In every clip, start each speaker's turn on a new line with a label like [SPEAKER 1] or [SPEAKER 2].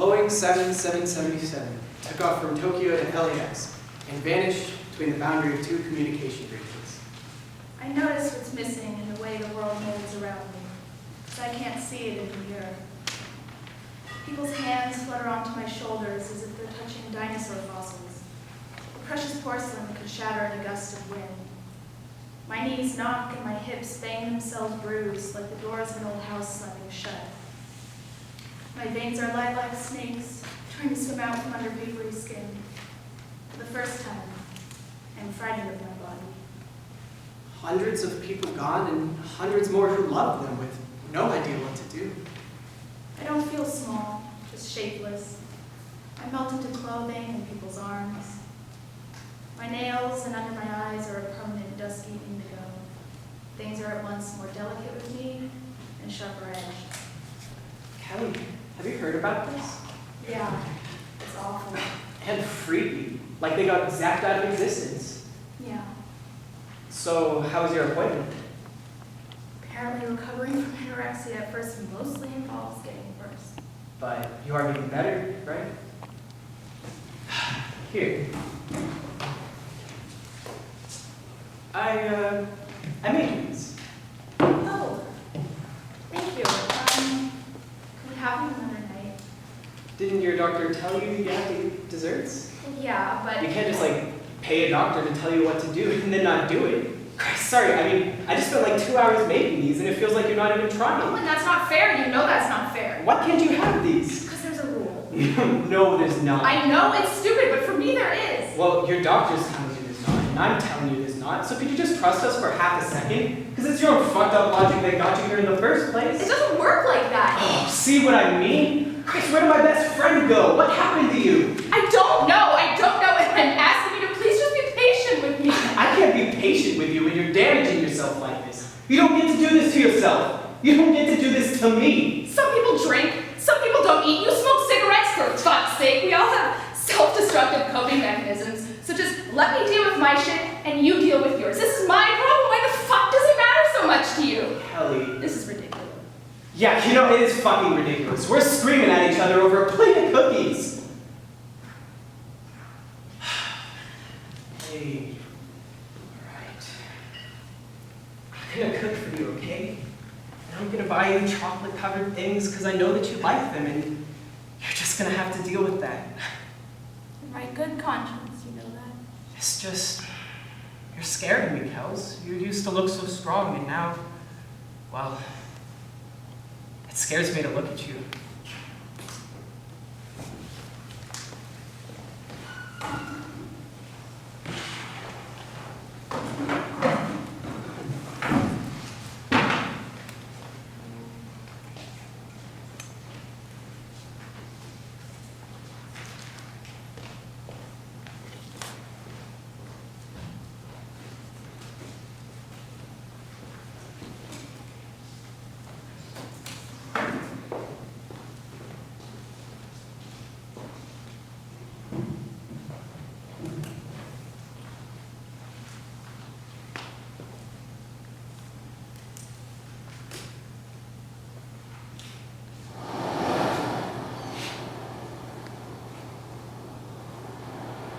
[SPEAKER 1] Boeing 7777 took off from Tokyo to LAX and vanished between the boundary of two communication bridges.
[SPEAKER 2] I notice what's missing in the way the world molds around me, because I can't see it in the mirror. People's hands flutter onto my shoulders as if they're touching dinosaur fossils, or precious porcelain that could shatter in a gust of wind. My knees knock and my hips bang themselves bruised like the doors of an old house slamming shut. My veins are light like snakes, trying to swim out from under vapory skin. For the first time, I'm frightened of my body.
[SPEAKER 1] Hundreds of people gone and hundreds more who love them with no idea what to do.
[SPEAKER 2] I don't feel small, just shapeless. I melt into clothing and people's arms. My nails and under my eyes are a permanent dusky indigo. Things are at once more delicate with me and sharper edged.
[SPEAKER 1] Kelly, have you heard about this?
[SPEAKER 2] Yeah, it's awful.
[SPEAKER 1] And freaky, like they got zapped out of existence.
[SPEAKER 2] Yeah.
[SPEAKER 1] So, how was your appointment?
[SPEAKER 2] Apparently recovering from anorexia at first mostly involves getting worse.
[SPEAKER 1] But you are getting better, right? Here. I made these.
[SPEAKER 2] Oh, thank you. Could we have them another night?
[SPEAKER 1] Didn't your doctor tell you you have to eat desserts?
[SPEAKER 2] Yeah, but...
[SPEAKER 1] You can't just, pay a doctor to tell you what to do and then not do it. Christ, sorry, I just spent 2 hours making these and it feels like you're not even
[SPEAKER 2] Oh,
[SPEAKER 1] trying.
[SPEAKER 2] and that's not fair. You know that's not fair.
[SPEAKER 1] Why can't you have these?
[SPEAKER 2] Because there's a rule.
[SPEAKER 1] No, there's not.
[SPEAKER 2] I know it's stupid, but for me there is.
[SPEAKER 1] Well, your doctor's telling you there's not, and I'm telling you there's not. So could you just trust us for half a second? Because it's your own fucked up logic that got you here in the first place.
[SPEAKER 2] It doesn't work like that.
[SPEAKER 1] Oh, see what I mean? Chris, where did my best friend go? What happened to you?
[SPEAKER 2] I don't know. And I'm asking you to please just be patient with me.
[SPEAKER 1] I can't be patient with you when you're damaging yourself like this. You don't get to do this to yourself. You don't get to do this to me.
[SPEAKER 2] Some people drink. Some people don't eat. You smoke cigarettes, for fuck's sake. We all have self-destructive coping mechanisms. So just let me deal with my shit and you deal with yours. This is my problem. Why the fuck does it matter so much to you?
[SPEAKER 1] Kelly.
[SPEAKER 2] This is ridiculous.
[SPEAKER 1] Yeah, it is fucking ridiculous. We're screaming at each other over a plate of cookies. Hey. Alright. I'm gonna cook for you, okay? And I'm gonna buy you chocolate-covered things because I know that you like them, and you're just gonna have to deal with that.
[SPEAKER 2] In my good conscience, you know that.
[SPEAKER 1] It's just... You're scaring me, Kels. You used to look so strong, and now... Well... It scares me to look at you.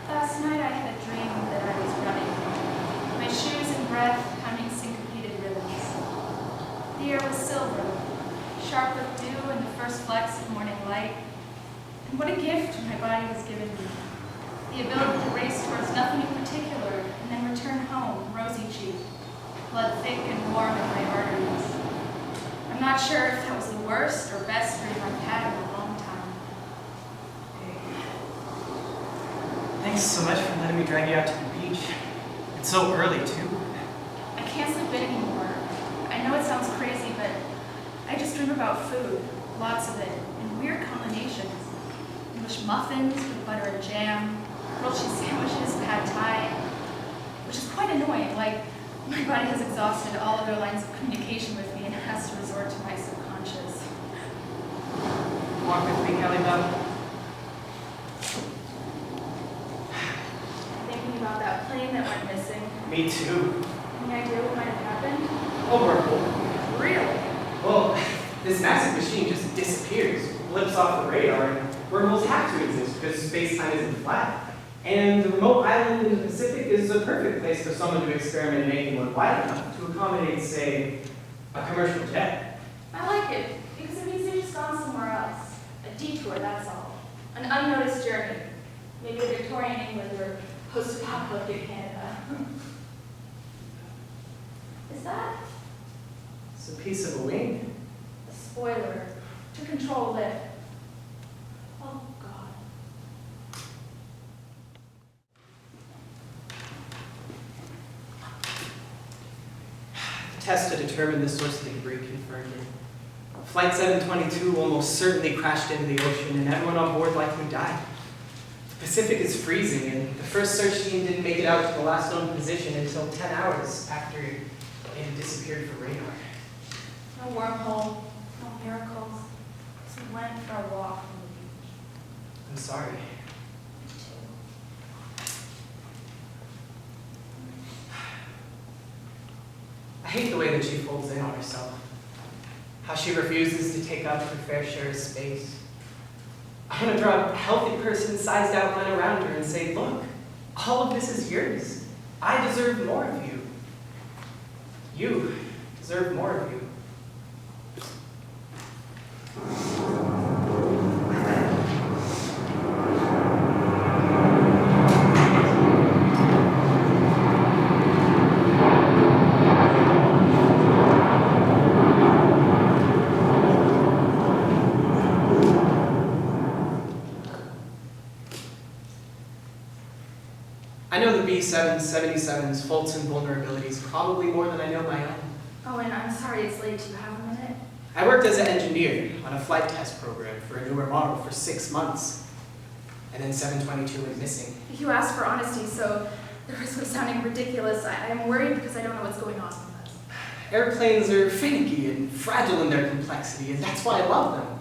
[SPEAKER 2] Last night I had a dream that I was running. My shoes and breath pounding syncopated rhythms. The air was silver, sharp with dew and the first flecks of morning light. And what a gift my body was given me. The ability to race towards nothing in particular and then return home, rosy-cheeked, blood thick and warm in my arteries. I'm not sure if that was the worst or best dream I've had in a long time.
[SPEAKER 1] Thanks so much for letting me drag you out to the beach. It's so early, too.
[SPEAKER 2] I can't sleep in anymore. I know it sounds crazy, but I just dream about food, lots of it, in weird combinations. English muffins with butter and jam, grilled cheese sandwiches, pad thai, which is quite annoying. My body has exhausted all other lines of communication with me and has to resort to my subconscious.
[SPEAKER 1] Walk with me, Kelly, Bub.
[SPEAKER 2] Thinking about that plane that went missing.
[SPEAKER 1] Me too.
[SPEAKER 2] Any idea what might have happened?
[SPEAKER 1] Horrible.
[SPEAKER 2] Really?
[SPEAKER 1] Well, this massive machine just disappears, blips off the radar, and wormholes have to exist because space-time isn't flat. And the remote island in the Pacific is a perfect place for someone to experiment making one wide enough to accommodate, say, a commercial jet.
[SPEAKER 2] I like it, because it means they've just gone somewhere else. A detour, that's all. An unnoticed journey. Maybe to Victorian England or post-apocalyptic Canada. Is that
[SPEAKER 1] It's a piece of a wing.
[SPEAKER 2] a spoiler to control Liv? Oh, God.
[SPEAKER 1] The test to determine the source of the debris confirmed it. Flight 722 almost certainly crashed into the ocean, and everyone on board likely died. The Pacific is freezing, and the first search team didn't make it out to the last known position until 10 hours after it had disappeared from radar.
[SPEAKER 2] No wormhole, no miracles. Just went for a walk on the beach.
[SPEAKER 1] I'm sorry.
[SPEAKER 2] Me too.
[SPEAKER 1] I hate the way that she folds in on herself. How she refuses to take up her fair share of space. I want to draw a healthy person-sized outline around her and say, look, all of this is yours. I deserve more of you. You deserve more of you. I know the B-777's faults and vulnerabilities probably more than I know my own.
[SPEAKER 2] Oh, and I'm sorry it's late. Do you have a minute?
[SPEAKER 1] I worked as an engineer on a flight test program for a newer model for 6 months. And then 722 went missing.
[SPEAKER 2] You asked for honesty, so the risk of sounding ridiculous, I'm worried because I don't know what's going on with us.
[SPEAKER 1] Airplanes are finicky and fragile in their complexity, and that's why I love them.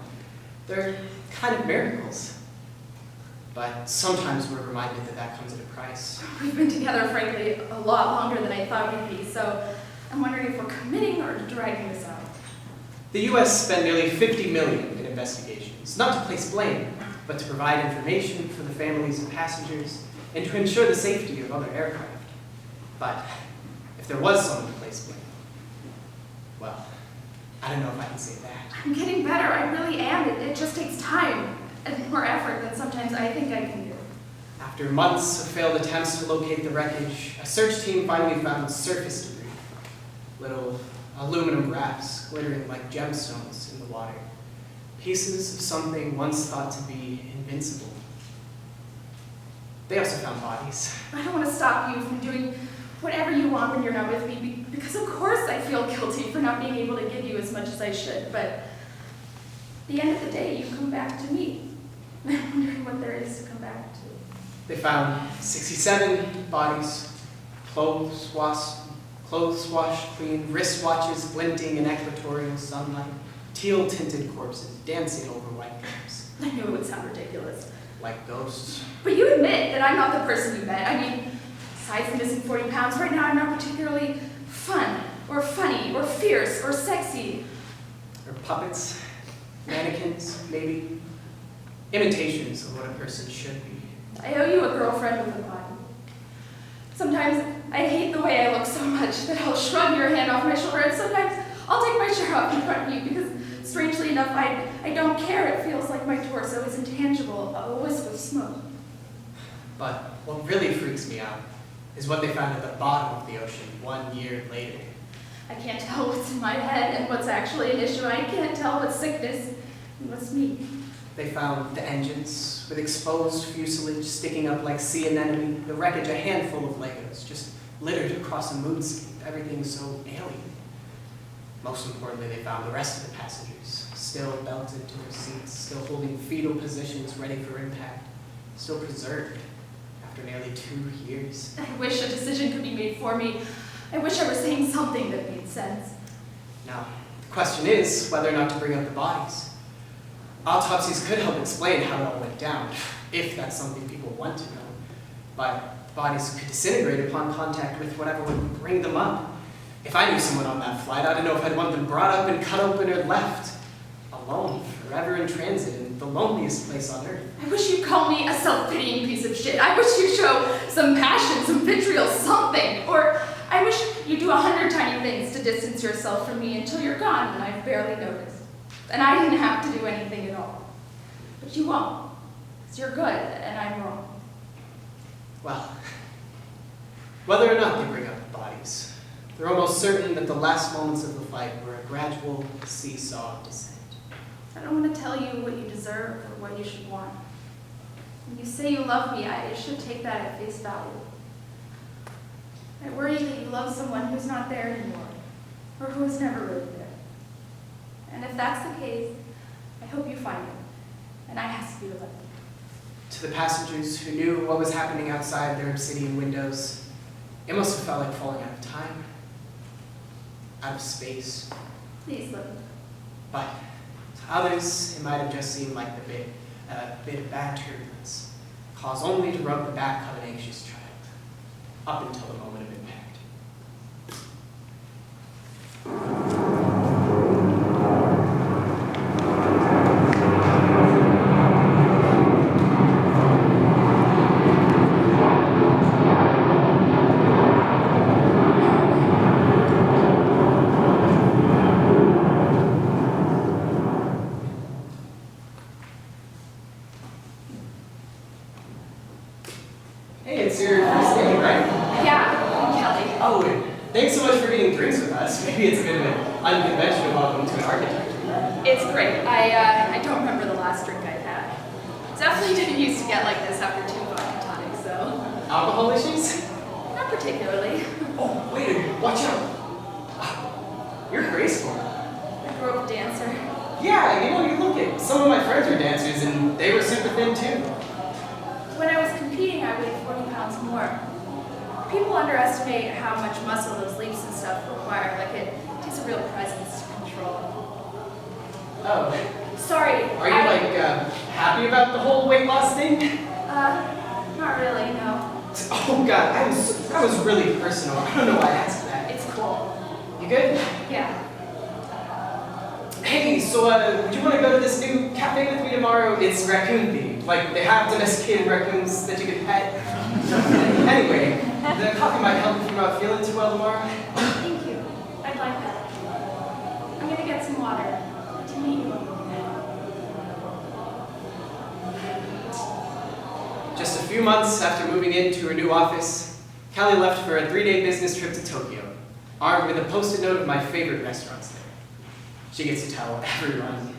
[SPEAKER 1] They're kind of miracles. But sometimes we're reminded that that comes at a price.
[SPEAKER 2] We've been together, frankly, a lot longer than I thought we'd be, so I'm wondering if we're committing or dragging this out.
[SPEAKER 1] The U.S. spent nearly $50 million in investigations, not to place blame, but to provide information for the families of passengers and to ensure the safety of other aircraft. But if there was someone to place blame, well, I don't know if I can say that.
[SPEAKER 2] I'm getting better, I really am. It just takes time and more effort than sometimes I think I can do.
[SPEAKER 1] After months of failed attempts to locate the wreckage, a search team finally found surface debris. Little aluminum wraps glittering like gemstones in the water. Pieces of something once thought to be invincible. They also found bodies.
[SPEAKER 2] I don't want to stop you from doing whatever you want when you're not with me, because of course I feel guilty for not being able to give you as much as I should, but at the end of the day, you come back to me. I'm wondering what there is to come back to.
[SPEAKER 1] They found 67 bodies, clothes washed clean, wristwatches glinting in equatorial sunlight, teal-tinted corpses dancing over white caps.
[SPEAKER 2] I knew it would sound ridiculous.
[SPEAKER 1] Like ghosts.
[SPEAKER 2] But you admit that I'm not the person you met. I mean, besides the missing 40 pounds, right now I'm not particularly fun, or funny, or fierce, or sexy.
[SPEAKER 1] Or puppets, mannequins, maybe. Imitations of what a person should be.
[SPEAKER 2] I owe you a girlfriend with a body. Sometimes I hate the way I look so much that I'll shrug your hand off my shoulder, and sometimes I'll take my shirt off in front of you because, strangely enough, I don't care. It feels like my torso is intangible, a wisp of smoke.
[SPEAKER 1] But what really freaks me out is what they found at the bottom of the ocean 1 year later.
[SPEAKER 2] I can't tell what's in my head and what's actually an issue. I can't tell what's sickness and what's me.
[SPEAKER 1] They found the engines with exposed fuselage sticking up like sea anemone, the wreckage a handful of Legos, just littered across a moonscape, everything so alien. Most importantly, they found the rest of the passengers, still belted to their seats, still holding fetal positions ready for impact, still preserved after nearly 2 years.
[SPEAKER 2] I wish a decision could be made for me. I wish I were saying something that made sense.
[SPEAKER 1] Now, the question is whether or not to bring up the bodies. Autopsies could help explain how it all went down, if that's something people want to know. But bodies could disintegrate upon contact with whatever would bring them up. If I knew someone on that flight, I don't know if I'd want them brought up and cut open or left, alone, forever in transit, in the loneliest place on earth.
[SPEAKER 2] I wish you'd call me a self-pitying piece of shit. I wish you'd show some passion, some vitriol, something. Or I wish you'd do 100 tiny things to distance yourself from me until you're gone and I've barely noticed. And I didn't have to do anything at all. But you won't, because you're good and I'm wrong.
[SPEAKER 1] Well, whether or not they bring up the bodies, they're almost certain that the last moments of the fight were a gradual seesaw of descent.
[SPEAKER 2] I don't want to tell you what you deserve or what you should want. When you say you love me, I should take that at face value. I worry that you love someone who's not there anymore, or who was never really there. And if that's the case, I hope you find him, and I ask you to let me.
[SPEAKER 1] To the passengers who knew what was happening outside their obsidian windows, it must have felt like falling out of time, out of space.
[SPEAKER 2] Please let me.
[SPEAKER 1] But to others, it might have just seemed like a bit of bad turbulence, caused only to rub the back of an anxious child, up until the moment of impact. Hey, it's your first day, right?
[SPEAKER 2] Yeah, I'm Kelly.
[SPEAKER 1] Owen, thanks so much for getting drinks with us. Maybe it's a bit of an unconventional welcome to an architect.
[SPEAKER 2] It's great. I don't remember the last drink I had. Definitely didn't used to get like this after 2 vodka tonics, so.
[SPEAKER 1] Alcohol issues?
[SPEAKER 2] Not particularly.
[SPEAKER 1] Oh, wait a minute, watch out. You're graceful.
[SPEAKER 2] I grew up a dancer.
[SPEAKER 1] Yeah, you look it. Some of my friends are dancers, and they were super thin too.
[SPEAKER 2] When I was competing, I weighed 40 pounds more. People underestimate how much muscle those leaps and stuff require. Like, it takes a real presence to control.
[SPEAKER 1] Oh.
[SPEAKER 2] Sorry.
[SPEAKER 1] Are you, happy about the whole weight loss thing?
[SPEAKER 2] Not really, no.
[SPEAKER 1] Oh, God, that was really personal. I don't know why I asked that.
[SPEAKER 2] It's cool.
[SPEAKER 1] You good?
[SPEAKER 2] Yeah.
[SPEAKER 1] Hey, so, would you want to go to this new cafe with me tomorrow? It's raccoon themed. Like, they have domesticated raccoons that you can pet. Anyway, the coffee might help if you're not feeling too well tomorrow.
[SPEAKER 2] Thank you. I'd like that. I'm gonna get some water. To meet you.
[SPEAKER 1] Just a few months after moving into her new office, Kelly left for a 3-day business trip to Tokyo, armed with a post-it note of my favorite restaurants there. She gets to tell everyone,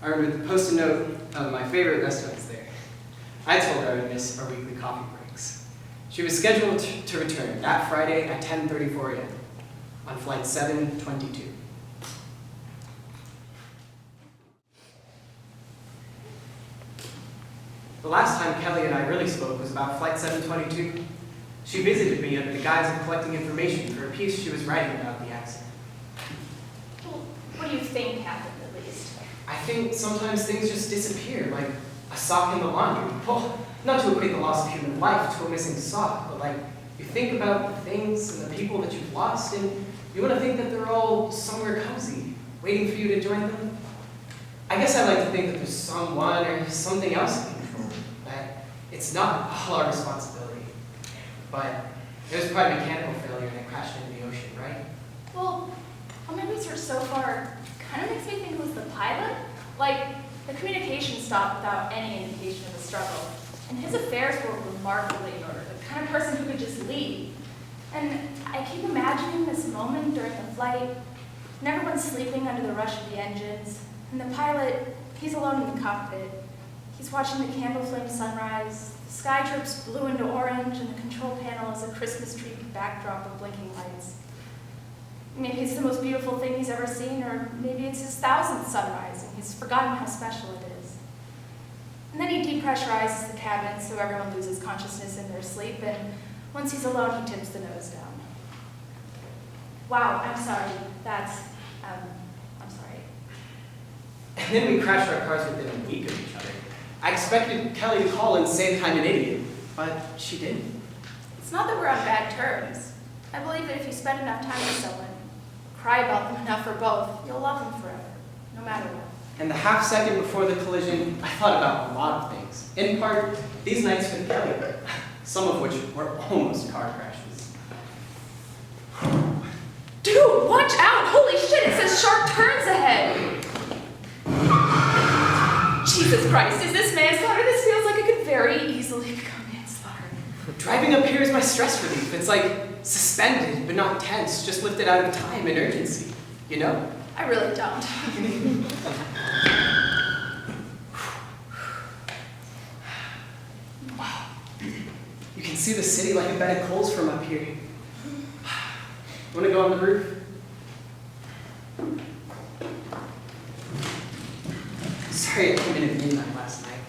[SPEAKER 1] armed with a post-it note of my favorite restaurants there. I told her I would miss our weekly coffee breaks. She was scheduled to return that Friday at 10:34 a.m. on flight 722. The last time Kelly and I really spoke was about flight 722. She visited me under the guise of collecting information for a piece she was writing about the accident.
[SPEAKER 2] Well, what do you think happened, at least?
[SPEAKER 1] I think sometimes things just disappear, like a sock in the laundry. Well, not to equate the loss of human life to a missing sock, but like, you think about the things and the people that you've lost, and you want to think that they're all somewhere cozy, waiting for you to join them. I guess I like to think that there's someone or something else in control, that it's not all our responsibility. But it was probably a mechanical failure and it crashed into the ocean, right?
[SPEAKER 2] Well, all my research so far kind of makes me think it was the pilot. Like, the communication stopped without any indication of a struggle. And his affairs were remarkably in order, the kind of person who could just leave. And I keep imagining this moment during the flight, and everyone's sleeping under the rush of the engines, and the pilot, he's alone in the cockpit. He's watching the candle flame sunrise, the sky drips blue into orange, and the control panel is a Christmas tree backdrop of blinking lights. Maybe it's the most beautiful thing he's ever seen, or maybe it's his 1000th sunrise, and he's forgotten how special it is. And then he depressurizes the cabin so everyone loses consciousness in their sleep, and once he's alone, he tips the nose down. Wow, I'm sorry. I'm sorry.
[SPEAKER 1] And then we crashed our cars within a week of each other. I expected Kelly to call and say that I'm an idiot, but she didn't.
[SPEAKER 2] It's not that we're on bad terms. I believe that if you spend enough time with someone, cry about them enough for both, you'll love them forever. no matter what.
[SPEAKER 1] And the half second before the collision, I thought about a lot of things. In part, these nights with Kelly, some of which were almost car crashes.
[SPEAKER 2] Dude, watch out! Holy shit, it says sharp turns ahead! Jesus Christ, is this manslaughter? This feels like it could very easily become manslaughter.
[SPEAKER 1] Driving up here is my stress relief. It's like suspended, but not tense, just lifted out of time and urgency, you know?
[SPEAKER 2] I really don't.
[SPEAKER 1] Wow. You can see the city like a bed of coals from up here. Want to go on the roof? Sorry I came in at midnight last night.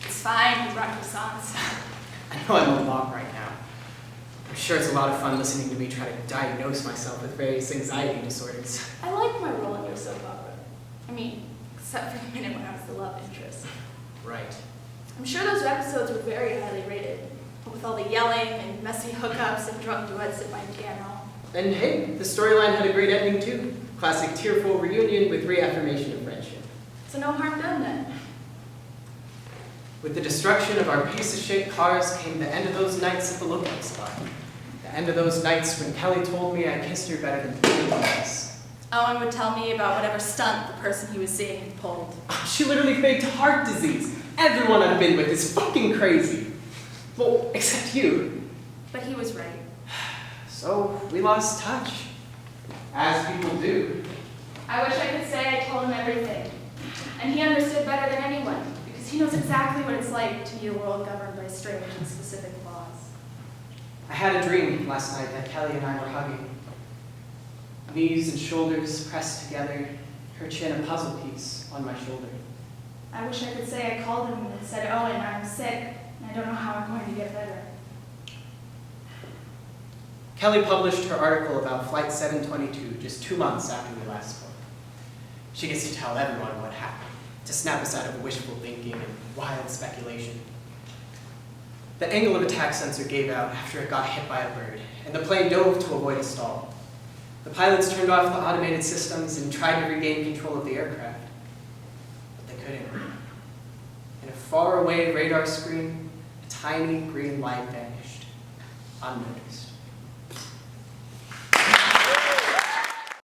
[SPEAKER 2] It's fine, you brought croissants.
[SPEAKER 1] I know I'm a lot right now. I'm sure it's a lot of fun listening to me try to diagnose myself with various anxiety disorders.
[SPEAKER 2] I like my role in your soap opera. I mean, except for the minute when I was the love interest.
[SPEAKER 1] Right.
[SPEAKER 2] I'm sure those episodes were very highly rated, with all the yelling and messy hookups and drunk duets at my piano.
[SPEAKER 1] And hey, the storyline had a great ending too. Classic tearful reunion with reaffirmation of friendship.
[SPEAKER 2] So no harm done then.
[SPEAKER 1] With the destruction of our piece-of-shit cars came the end of those nights at the lookout spot. The end of those nights when Kelly told me I kissed her better than anyone else.
[SPEAKER 2] Owen would tell me about whatever stunt the person he was seeing had pulled.
[SPEAKER 1] She literally faked heart disease. Everyone I've been with is fucking crazy. Well, except you.
[SPEAKER 2] But he was right.
[SPEAKER 1] So we lost touch. As people do.
[SPEAKER 2] I wish I could say I told him everything. And he understood better than anyone, because he knows exactly what it's like to be a world governed by strange and specific laws.
[SPEAKER 1] I had a dream last night that Kelly and I were hugging. Knees and shoulders pressed together, her chin a puzzle piece on my shoulder.
[SPEAKER 2] I wish I could say I called him and said, Owen, I'm sick, and I don't know how I'm going to get better.
[SPEAKER 1] Kelly published her article about Flight 722 just 2 months after we last spoke. She gets to tell everyone what happened, to snap us out of wishful thinking and wild speculation. The angle of attack sensor gave out after it got hit by a bird, and the plane dove to avoid a stall. The pilots turned off the automated systems and tried to regain control of the aircraft, but they couldn't. In a faraway radar screen, a tiny green light vanished, unnoticed.